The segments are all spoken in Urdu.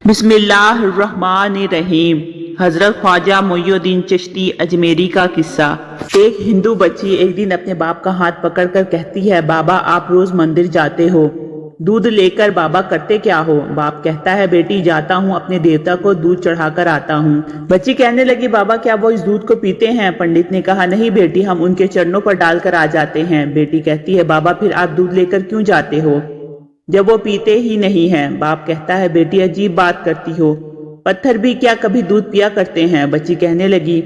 بسم اللہ الرحمن الرحیم۔ حضرت خواجہ معین الدین چشتی اجمیری کا قصہ۔ ایک ہندو بچی ایک دن اپنے باپ کا ہاتھ پکڑ کر کہتی ہے، بابا آپ روز مندر جاتے ہو، دودھ لے کر بابا کرتے کیا ہو؟ باپ کہتا ہے، بیٹی جاتا ہوں، اپنے دیوتا کو دودھ چڑھا کر آتا ہوں۔ بچی کہنے لگی، بابا کیا وہ اس دودھ کو پیتے ہیں؟ پنڈت نے کہا، نہیں بیٹی، ہم ان کے چرنوں پر ڈال کر آ جاتے ہیں۔ بیٹی کہتی ہے، بابا پھر آپ دودھ لے کر کیوں جاتے ہو جب وہ پیتے ہی نہیں ہیں؟ باپ کہتا ہے، بیٹی عجیب بات کرتی ہو، پتھر بھی کیا کبھی دودھ پیا کرتے ہیں؟ بچی کہنے لگی،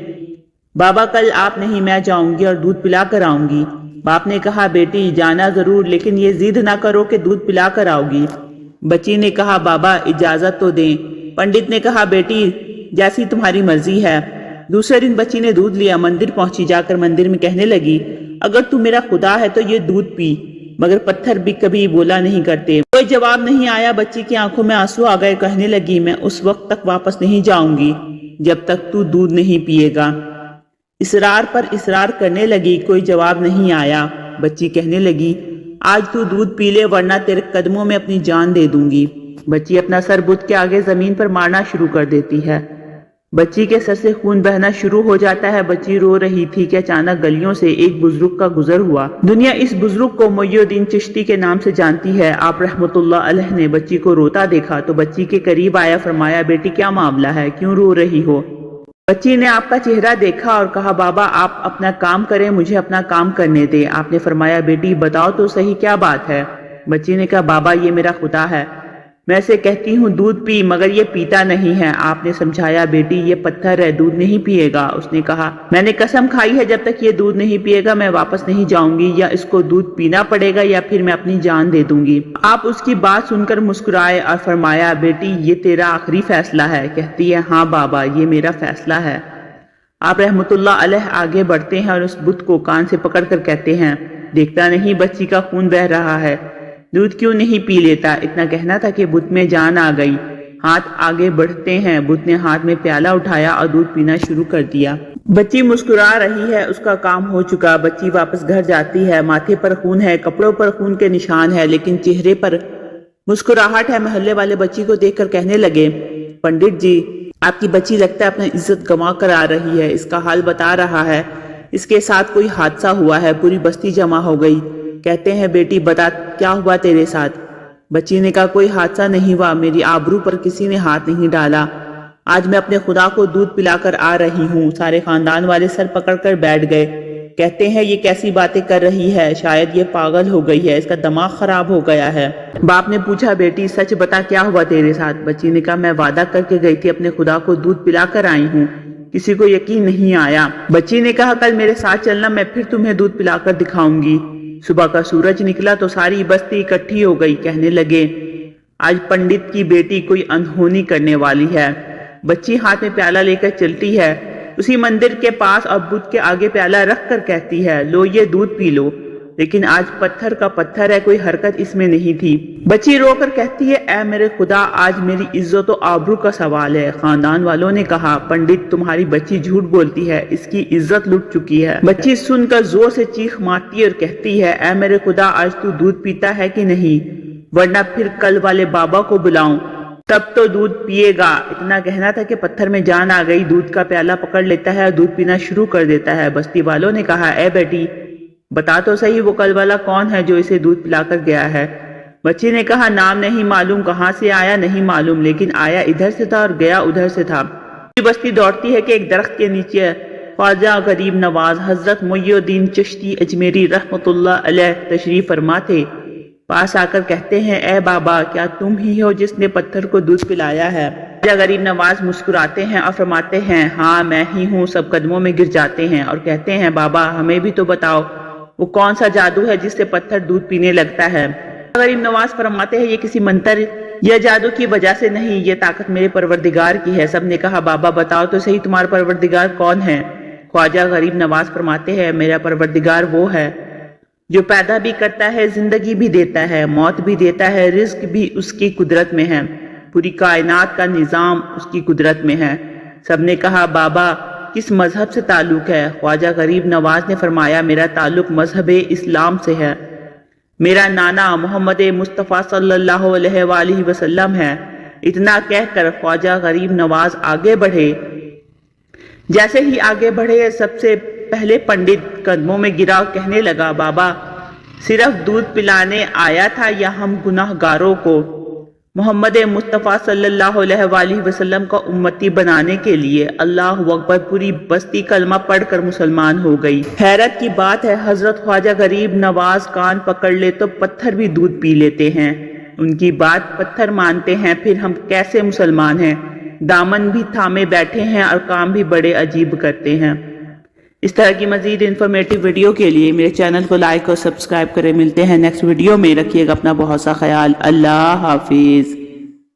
بابا کل آپ نہیں، میں جاؤں گی اور دودھ پلا کر آؤں گی۔ باپ نے کہا، بیٹی جانا ضرور، لیکن یہ ضد نہ کرو کہ دودھ پلا کر آؤ گی۔ بچی نے کہا، بابا اجازت تو دیں۔ پنڈت نے کہا، بیٹی جیسی تمہاری مرضی ہے۔ دوسرے دن بچی نے دودھ لیا، مندر پہنچی، جا کر مندر میں کہنے لگی، اگر تو میرا خدا ہے تو یہ دودھ پی، مگر پتھر بھی کبھی بولا نہیں کرتے۔ کوئی جواب نہیں آیا۔ بچی کی آنکھوں میں آنسو آ گئے، کہنے لگی، میں اس وقت تک واپس نہیں جاؤں گی جب تک تو دودھ نہیں پیے گا۔ اصرار پر اصرار کرنے لگی، کوئی جواب نہیں آیا۔ بچی کہنے لگی، آج تو دودھ پی لے ورنہ تیرے قدموں میں اپنی جان دے دوں گی۔ بچی اپنا سر بت کے آگے زمین پر مارنا شروع کر دیتی ہے۔ بچی کے سر سے خون بہنا شروع ہو جاتا ہے۔ بچی رو رہی تھی کہ اچانک گلیوں سے ایک بزرگ کا گزر ہوا۔ دنیا اس بزرگ کو معین الدین چشتی کے نام سے جانتی ہے۔ آپ رحمۃ اللہ علیہ نے بچی کو روتا دیکھا تو بچی کے قریب آیا، فرمایا، بیٹی کیا معاملہ ہے، کیوں رو رہی ہو؟ بچی نے آپ کا چہرہ دیکھا اور کہا، بابا آپ اپنا کام کریں، مجھے اپنا کام کرنے دیں۔ آپ نے فرمایا، بیٹی بتاؤ تو صحیح کیا بات ہے؟ بچی نے کہا، بابا یہ میرا خدا ہے، میں اسے کہتی ہوں دودھ پی، مگر یہ پیتا نہیں ہے۔ آپ نے سمجھایا، بیٹی یہ پتھر ہے، دودھ نہیں پیے گا۔ اس نے کہا، میں نے قسم کھائی ہے جب تک یہ دودھ نہیں پیے گا میں واپس نہیں جاؤں گی، یا اس کو دودھ پینا پڑے گا یا پھر میں اپنی جان دے دوں گی۔ آپ اس کی بات سن کر مسکرائے اور فرمایا، بیٹی یہ تیرا آخری فیصلہ ہے؟ کہتی ہے، ہاں بابا یہ میرا فیصلہ ہے۔ آپ رحمۃ اللہ علیہ آگے بڑھتے ہیں اور اس بت کو کان سے پکڑ کر کہتے ہیں، دیکھتا نہیں بچی کا خون بہ رہا ہے، دودھ کیوں نہیں پی لیتا؟ اتنا کہنا تھا کہ بت میں جان آ گئی۔ ہاتھ آگے بڑھتے ہیں، بت نے ہاتھ میں پیالہ اٹھایا اور دودھ پینا شروع کر دیا۔ بچی مسکرا رہی ہے، اس کا کام ہو چکا۔ بچی واپس گھر جاتی ہے، ماتھے پر خون ہے، کپڑوں پر خون کے نشان ہے، لیکن چہرے پر مسکراہٹ ہے۔ محلے والے بچی کو دیکھ کر کہنے لگے، پنڈت جی آپ کی بچی لگتا ہے اپنا عزت گنوا کر آ رہی ہے، اس کا حال بتا رہا ہے، اس کے ساتھ کوئی حادثہ ہوا ہے۔ پوری بستی جمع ہو گئی، کہتے ہیں، بیٹی بتا کیا ہوا تیرے ساتھ؟ بچی نے کہا، کوئی حادثہ نہیں ہوا، میری آبرو پر کسی نے ہاتھ نہیں ڈالا، آج میں اپنے خدا کو دودھ پلا کر آ رہی ہوں۔ سارے خاندان والے سر پکڑ کر بیٹھ گئے، کہتے ہیں، یہ کیسی باتیں کر رہی ہے، شاید یہ پاگل ہو گئی ہے، اس کا دماغ خراب ہو گیا ہے۔ باپ نے پوچھا، بیٹی سچ بتا کیا ہوا تیرے ساتھ؟ بچی نے کہا، میں وعدہ کر کے گئی تھی، اپنے خدا کو دودھ پلا کر آئی ہوں، کسی کو یقین نہیں آیا۔ بچی نے کہا، کل میرے ساتھ چلنا، میں پھر تمہیں دودھ پلا کر دکھاؤں گی۔ صبح کا سورج نکلا تو ساری بستی اکٹھی ہو گئی، کہنے لگے، آج پنڈت کی بیٹی کوئی انہونی کرنے والی ہے۔ بچی ہاتھ میں پیالہ لے کر چلتی ہے اسی مندر کے پاس اور بت کے آگے پیالہ رکھ کر کہتی ہے، لو یہ دودھ پی لو، لیکن آج پتھر کا پتھر ہے، کوئی حرکت اس میں نہیں تھی۔ بچی رو کر کہتی ہے، اے میرے خدا، آج میری عزت و آبرو کا سوال ہے۔ خاندان والوں نے کہا، پنڈت تمہاری بچی جھوٹ بولتی ہے، اس کی عزت لٹ چکی ہے۔ بچی سن کر زور سے چیخ مارتی اور کہتی ہے، اے میرے خدا، آج تو دودھ پیتا ہے کہ نہیں، ورنہ پھر کل والے بابا کو بلاؤں، تب تو دودھ پیے گا۔ اتنا کہنا تھا کہ پتھر میں جان آ گئی، دودھ کا پیالہ پکڑ لیتا ہے اور دودھ پینا شروع کر دیتا ہے۔ بستی والوں نے کہا، اے بیٹی بتا تو صحیح، وہ کل والا کون ہے جو اسے دودھ پلا کر گیا ہے؟ بچی نے کہا، نام نہیں معلوم، کہاں سے آیا نہیں معلوم، لیکن آیا ادھر سے تھا اور گیا ادھر سے تھا۔ بستی دوڑتی ہے کہ ایک درخت کے نیچے خواجہ غریب نواز حضرت معین الدین چشتی اجمیری رحمۃ اللہ علیہ تشریف فرما تھے۔ پاس آ کر کہتے ہیں، اے بابا کیا تم ہی ہو جس نے پتھر کو دودھ پلایا ہے؟ خواجہ غریب نواز مسکراتے ہیں اور فرماتے ہیں، ہاں میں ہی ہوں۔ سب قدموں میں گر جاتے ہیں اور کہتے ہیں، بابا ہمیں بھی تو بتاؤ، وہ کون سا جادو ہے جس سے پتھر دودھ پینے لگتا ہے؟ غریب نواز فرماتے ہیں، یہ کسی منتر یا جادو کی وجہ سے نہیں، یہ طاقت میرے پروردگار کی ہے۔ سب نے کہا، بابا بتاؤ تو صحیح تمہارا پروردگار کون ہے؟ خواجہ غریب نواز فرماتے ہیں، میرا پروردگار وہ ہے جو پیدا بھی کرتا ہے، زندگی بھی دیتا ہے، موت بھی دیتا ہے، رزق بھی اس کی قدرت میں ہے، پوری کائنات کا نظام اس کی قدرت میں ہے۔ سب نے کہا، بابا کس مذہب سے تعلق ہے؟ خواجہ غریب نواز نے فرمایا، میرا تعلق مذہب اسلام سے ہے، میرا نانا محمد مصطفیٰ صلی اللہ علیہ وآلہ وسلم ہے، اتنا کہہ کر خواجہ غریب نواز آگے بڑھے۔ جیسے ہی آگے بڑھے سب سے پہلے پنڈت قدموں میں گرا، کہنے لگا بابا صرف دودھ پلانے آیا تھا یا ہم گناہ گاروں کو محمد مصطفیٰ صلی اللہ علیہ وآلہ وسلم کا امتی بنانے کے لیے؟ اللہ اکبر، پوری بستی کلمہ پڑھ کر مسلمان ہو گئی۔ حیرت کی بات ہے حضرت خواجہ غریب نواز کان پکڑ لے تو پتھر بھی دودھ پی لیتے ہیں، ان کی بات پتھر مانتے ہیں، پھر ہم کیسے مسلمان ہیں؟ دامن بھی تھامے بیٹھے ہیں اور کام بھی بڑے عجیب کرتے ہیں۔ اس طرح کی مزید انفارمیٹیو ویڈیو کے لیے میرے چینل کو لائک اور سبسکرائب کریں۔ ملتے ہیں نیکسٹ ویڈیو میں، رکھیے گا اپنا بہت سا خیال۔ اللہ حافظ۔